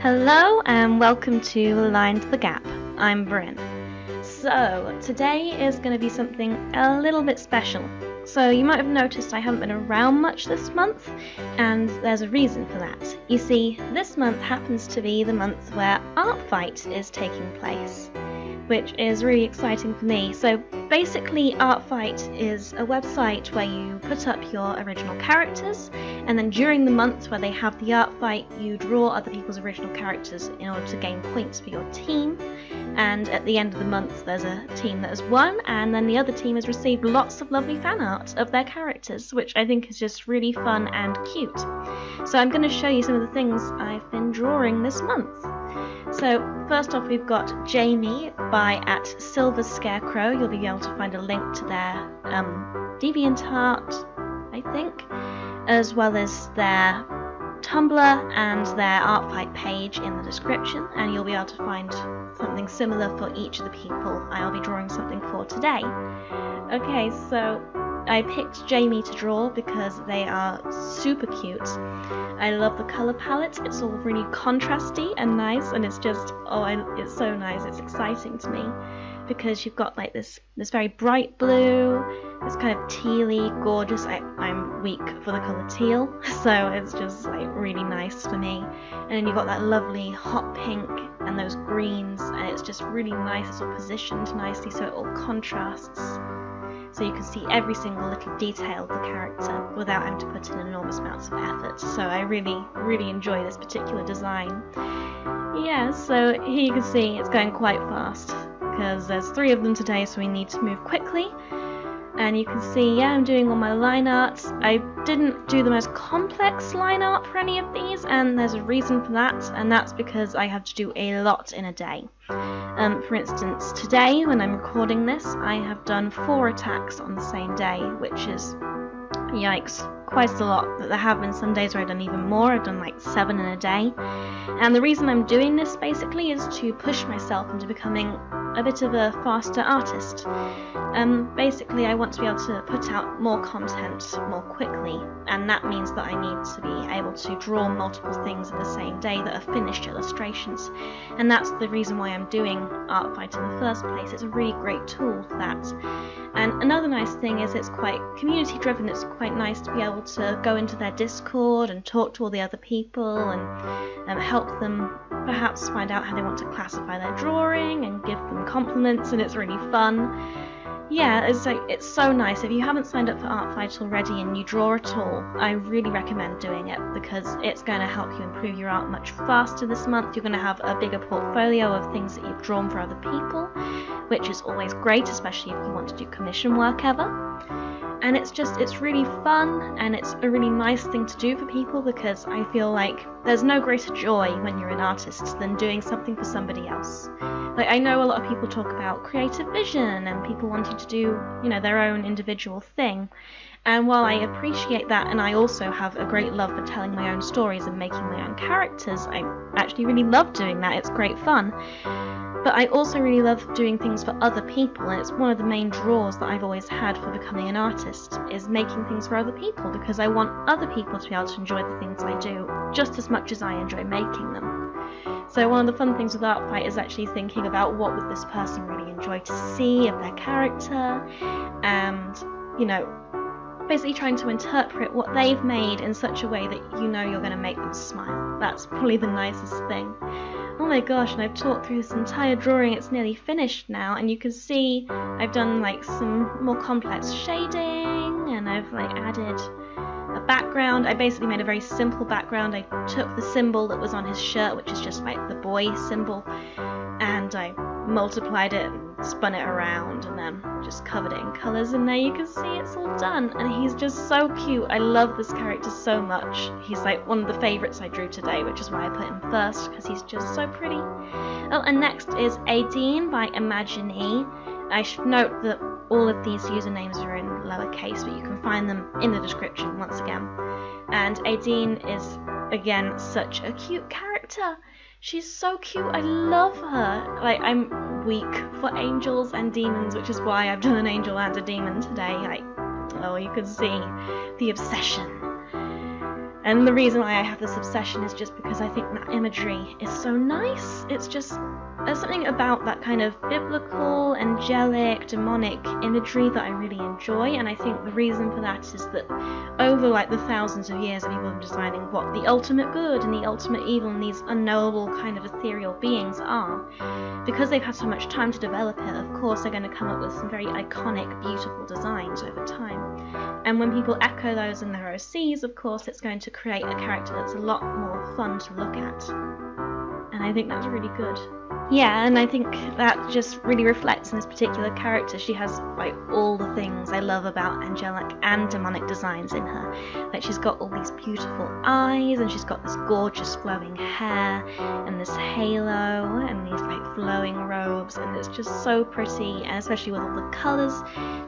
Hello and welcome to Line to the Gap. I'm Bryn. So today is going to be something a little bit special. So you might have noticed I haven't been around much this month, and there's a reason for that. You see, this month happens to be the month where Artfight is taking place, which is really exciting for me. So basically Artfight is a website where you put up your original characters, and then during the month where they have the art fight, you draw other people's original characters in order to gain points for your team. And at the end of the month there's a team that has won, and then the other team has received lots of lovely fan art of their characters, which I think is just really fun and cute. So I'm going to show you some of the things I've been drawing this month. So first off, we've got Jamie by @SilverScarecrow. You'll be able to find a link to their DeviantArt, I think, as well as their Tumblr and their Artfight page in the description, and you'll be able to find something similar for each of the people I'll be drawing something for today. Okay, so I picked Jamie to draw because they are super cute. I love the colour palette. It's all really contrasty and nice, and it's just, it's so nice. It's exciting to me because you've got like this very bright blue, this kind of tealy, gorgeous. I'm weak for the colour teal, so it's just like really nice for me. And then you've got that lovely hot pink and those greens, and it's just really nice. It's all positioned nicely so it all contrasts, so you can see every single little detail of the character without having to put in enormous amounts of effort. So I really enjoy this particular design. Yeah, so here you can see it's going quite fast because there's 3 of them today, so we need to move quickly. And you can see, yeah, I'm doing all my line art. I didn't do the most complex line art for any of these, and there's a reason for that, and that's because I have to do a lot in a day. For instance, today, when I'm recording this, I have done 4 attacks on the same day, which is, yikes, quite a lot. There have been some days where I've done even more. I've done like 7 in a day. And the reason I'm doing this basically is to push myself into becoming a bit of a faster artist. Basically I want to be able to put out more content more quickly, and that means that I need to be able to draw multiple things in the same day that are finished illustrations, and that's the reason why I'm doing Artfight in the first place. It's a really great tool for that. And another nice thing is it's quite community driven. It's quite nice to be able to go into their Discord and talk to all the other people and help them perhaps find out how they want to classify their drawing and give them compliments, and it's really fun. Yeah, it's so nice. If you haven't signed up for Artfight already and you draw at all, I really recommend doing it because it's going to help you improve your art much faster this month. You're going to have a bigger portfolio of things that you've drawn for other people, which is always great, especially if you want to do commission work ever. And it's really fun, and it's a really nice thing to do for people because I feel like there's no greater joy when you're an artist than doing something for somebody else. Like, I know a lot of people talk about creative vision and people wanting to do, their own individual thing. And while I appreciate that, and I also have a great love for telling my own stories and making my own characters, I actually really love doing that. It's great fun. But I also really love doing things for other people, and it's one of the main draws that I've always had for becoming an artist, is making things for other people, because I want other people to be able to enjoy the things I do just as much as I enjoy making them. So one of the fun things with Artfight is actually thinking about what would this person really enjoy to see of their character, and, basically trying to interpret what they've made in such a way that you're going to make them smile. That's probably the nicest thing. Oh my gosh, and I've talked through this entire drawing. It's nearly finished now, and you can see I've done like some more complex shading, and I've like added a background. I basically made a very simple background. I took the symbol that was on his shirt, which is just like the boy symbol, and I multiplied it and spun it around and then just covered it in colours, and there you can see it's all done, and he's just so cute. I love this character so much. He's like one of the favourites I drew today, which is why I put him first, because he's just so pretty. Oh, and next is Adine by Imaginee. I should note that all of these usernames are in lowercase, but you can find them in the description once again. And Adine is, again, such a cute character. She's so cute. I love her. Like, I'm weak for angels and demons, which is why I've done an angel and a demon today. Like, oh, you can see the obsession. And the reason why I have this obsession is just because I think that imagery is so nice. It's just, there's something about that kind of biblical, angelic, demonic imagery that I really enjoy, and I think the reason for that is that over like the thousands of years people have been designing what the ultimate good and the ultimate evil and these unknowable kind of ethereal beings are. Because they've had so much time to develop it, of course they're going to come up with some very iconic, beautiful designs over time. And when people echo those in their OCs, of course it's going to create a character that's a lot more fun to look at. And I think that's really good. Yeah, and I think that just really reflects in this particular character. She has like all the things I love about angelic and demonic designs in her. Like she's got all these beautiful eyes, and she's got this gorgeous flowing hair, and this halo, and these like flowing robes, and it's just so pretty, and especially with all the colours,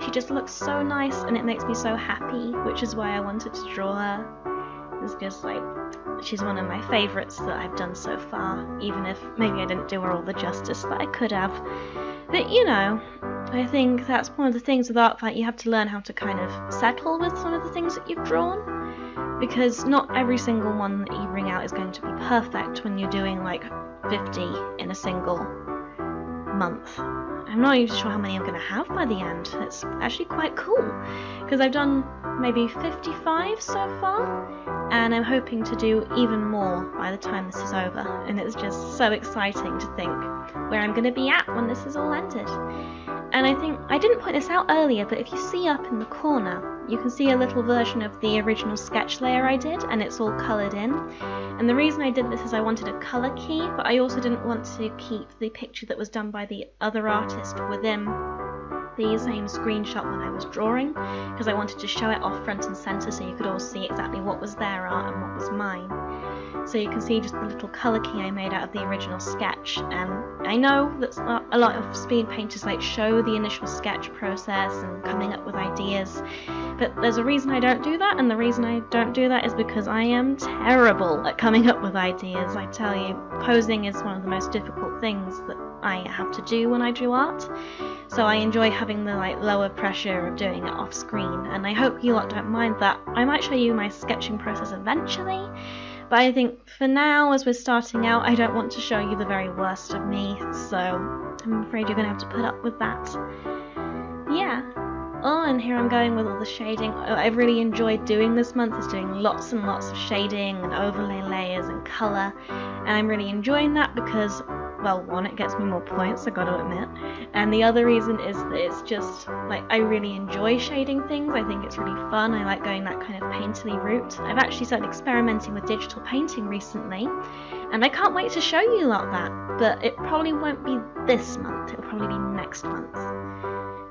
she just looks so nice, and it makes me so happy, which is why I wanted to draw her. It's just like, she's one of my favourites that I've done so far, even if maybe I didn't do her all the justice that I could have. But you know, I think that's one of the things with Artfight, you have to learn how to kind of settle with some of the things that you've drawn, because not every single one that you bring out is going to be perfect when you're doing like 50 in a single month. I'm not even sure how many I'm going to have by the end. It's actually quite cool, because I've done maybe 55 so far, and I'm hoping to do even more by the time this is over, and it's just so exciting to think where I'm going to be at when this is all ended. And I think, I didn't point this out earlier, but if you see up in the corner, you can see a little version of the original sketch layer I did, and it's all coloured in. And the reason I did this is I wanted a colour key, but I also didn't want to keep the picture that was done by the other artist within the same screenshot when I was drawing, because I wanted to show it off front and centre so you could all see exactly what was their art and what was mine. So you can see just the little colour key I made out of the original sketch, and I know that a lot of speed painters like show the initial sketch process and coming up with ideas, but there's a reason I don't do that, and the reason I don't do that is because I am terrible at coming up with ideas. I tell you, posing is one of the most difficult things that I have to do when I do art, so I enjoy having the like lower pressure of doing it off screen, and I hope you lot don't mind that. I might show you my sketching process eventually, but I think for now, as we're starting out, I don't want to show you the very worst of me, so I'm afraid you're going to have to put up with that. Yeah. Oh, and here I'm going with all the shading. I've really enjoyed doing this month, is doing lots and lots of shading and overlay layers and colour, and I'm really enjoying that because, well, one, it gets me more points, I gotta admit, and the other reason is that it's just, like, I really enjoy shading things. I think it's really fun. I like going that kind of painterly route. I've actually started experimenting with digital painting recently, and I can't wait to show you a lot of that, but it probably won't be this month, it'll probably be next month.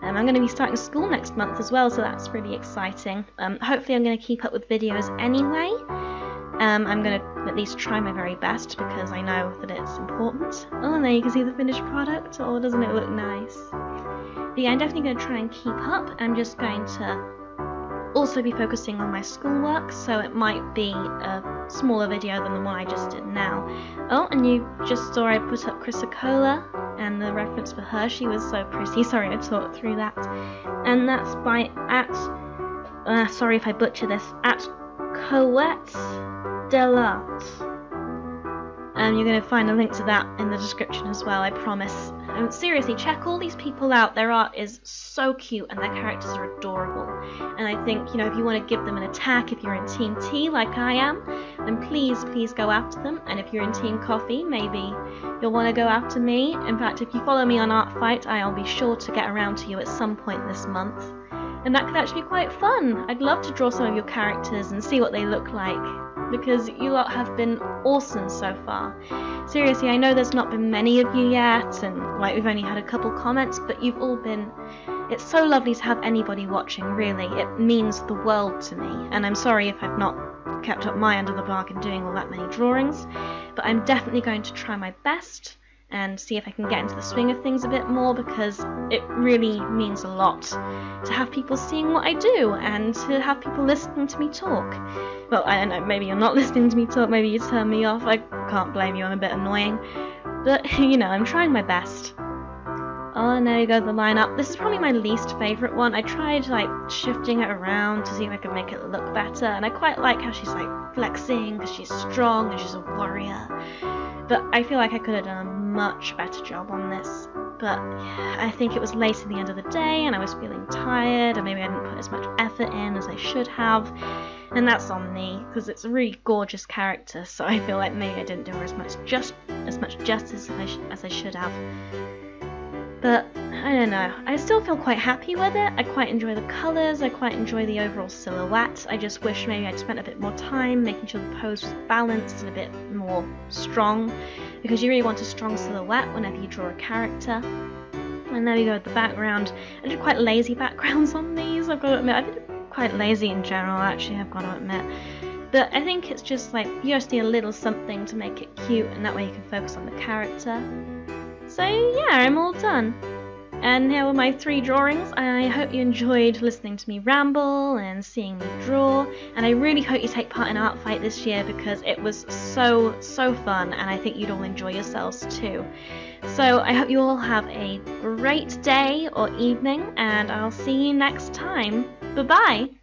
I'm going to be starting school next month as well, so that's really exciting. Hopefully I'm going to keep up with videos anyway. I'm going to at least try my very best because I know that it's important. Oh, and there you can see the finished product. Oh, doesn't it look nice? But yeah, I'm definitely going to try and keep up. I'm just going to also be focusing on my schoolwork, so it might be a smaller video than the one I just did now. Oh, and you just saw I put up Chrysocolla, and the reference for her, she was so pretty. Sorry I talked through that. And that's by sorry if I butcher this, at Coette Delart. You're going to find a link to that in the description as well, I promise. Seriously, check all these people out. Their art is so cute and their characters are adorable. And I think, you know, if you want to give them an attack, if you're in Team Tea like I am, then please go after them. And if you're in Team Coffee, maybe you'll want to go after me. In fact, if you follow me on Artfight, I'll be sure to get around to you at some point this month. And that could actually be quite fun. I'd love to draw some of your characters and see what they look like, because you lot have been awesome so far. Seriously, I know there's not been many of you yet, and like we've only had a couple comments, but you've all been... It's so lovely to have anybody watching, really. It means the world to me, and I'm sorry if I've not kept up my end of the bargain doing all that many drawings, but I'm definitely going to try my best and see if I can get into the swing of things a bit more, because it really means a lot to have people seeing what I do and to have people listening to me talk. Well, I don't know, maybe you're not listening to me talk, maybe you turn me off, I can't blame you, I'm a bit annoying, but you know, I'm trying my best. Oh, and there you go, the lineup. This is probably my least favourite one. I tried like shifting it around to see if I could make it look better, and I quite like how she's like flexing because she's strong and she's a warrior. But I feel like I could have done a much better job on this. But yeah, I think it was late in the end of the day and I was feeling tired, and maybe I didn't put as much effort in as I should have. And that's on me, because it's a really gorgeous character, so I feel like maybe I didn't do her as much justice as I should have. But I don't know, I still feel quite happy with it. I quite enjoy the colours, I quite enjoy the overall silhouette. I just wish maybe I'd spent a bit more time making sure the pose was balanced and a bit more strong, because you really want a strong silhouette whenever you draw a character. And there we go with the background. I did quite lazy backgrounds on these, I've got to admit. I did quite lazy in general, actually, I've got to admit. But I think it's just like, you just need a little something to make it cute, and that way you can focus on the character. So yeah, I'm all done. And here were my 3 drawings. I hope you enjoyed listening to me ramble and seeing me draw, and I really hope you take part in Artfight this year, because it was so fun, and I think you'd all enjoy yourselves too. So I hope you all have a great day or evening, and I'll see you next time. Bye bye!